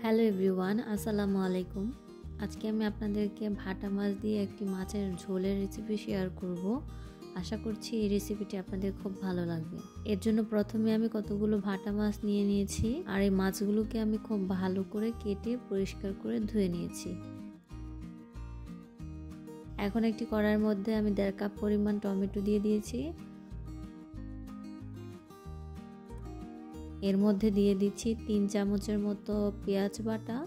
Hello everyone, আসসালামু আলাইকুম। আজকে আমি আপনাদেরকে ভাটা মাছ দিয়ে একটি মাছের ঝোলের রেসিপি শেয়ার করব। আশা করছি এই রেসিপিটি আপনাদের খুব ভালো লাগবে। এর জন্য প্রথমে আমি কতগুলো ভাটা মাছ নিয়ে নিয়েছি, আর এই মাছগুলোকে আমি খুব ভালো করে কেটে পরিষ্কার করে ধুয়ে নিয়েছি। এখন একটি কড়াইয়ের মধ্যে আমি 1.5 কাপ পরিমাণ টমেটো দিয়ে দিয়েছি। এর মধ্যে দিয়ে দিচ্ছি 3 চামচের মতো পেঁয়াজ বাটা,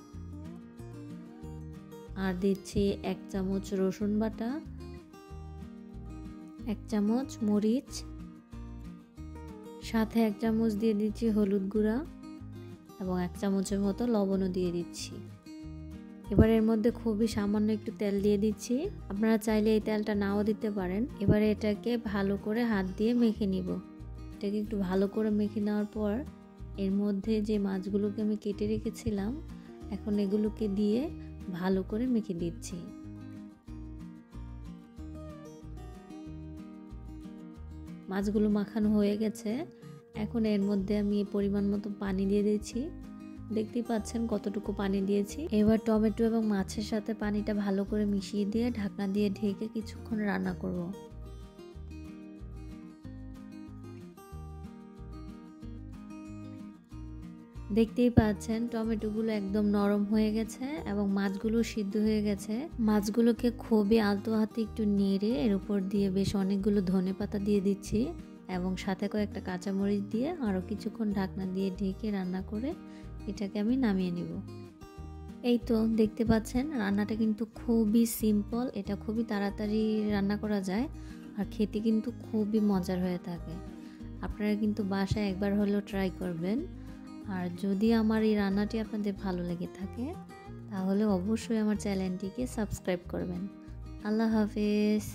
আর দিচ্ছি 1 চামচ রসুন বাটা, 1 চামচ মরিচ, সাথে 1 চামচ দিয়ে দিচ্ছি হলুদ গুঁড়া এবং 1 চামচের মতো লবণও দিয়ে দিচ্ছি। এবার এর মধ্যে খুবই সামান্য একটু তেল দিয়ে দিচ্ছি। আপনারা চাইলে এই তেলটা নাও দিতে পারেন। এবারে এটাকে ভালো করে হাত দিয়ে মেখে নিব। এটাকে একটু ভালো করে মেখে নেওয়ার পর এর মধ্যে যে মাছগুলোকে আমি কেটে রেখেছিলাম, এখন এগুলোকে দিয়ে ভালো করে মেখে দিচ্ছি। মাছগুলো মাখানো হয়ে গেছে। এখন এর মধ্যে আমি পরিমাণ মতো পানি দিয়ে দিচ্ছি। দেখতেই পাচ্ছেন কতটুকু পানি দিয়েছি। এবার টমেটো এবং মাছের সাথে পানিটা ভালো করে মিশিয়ে দিয়ে ঢাকনা দিয়ে ঢেকে কিছুক্ষণ রান্না করব। দেখতেই পাচ্ছেন টমেটোগুলো একদম নরম হয়ে গেছে এবং মাছগুলো সিদ্ধ হয়ে গেছে। মাছগুলোকে খুবই আলতো হাতে একটু নেড়ে এর উপর দিয়ে বেশ অনেকগুলো ধনেপাতা দিয়ে দিচ্ছি এবং সাথে কয়েকটা কাঁচামরিচ দিয়ে আরও কিছুক্ষণ ঢাকনা দিয়ে ঢেকে রান্না করে এটাকে আমি নামিয়ে নিব। এই তো দেখতে পাচ্ছেন রান্নাটা কিন্তু খুবই সিম্পল। এটা খুবই তাড়াতাড়ি রান্না করা যায় আর খেতে কিন্তু খুবই মজার হয়ে থাকে। আপনারা কিন্তু বাসায় একবার হলেও ট্রাই করবেন। আর যদি আমার এই রান্নাটি আপনাদের ভালো লেগে থাকে তাহলে অবশ্যই আমার চ্যানেলটিকে সাবস্ক্রাইব করবেন। আল্লাহ হাফেজ।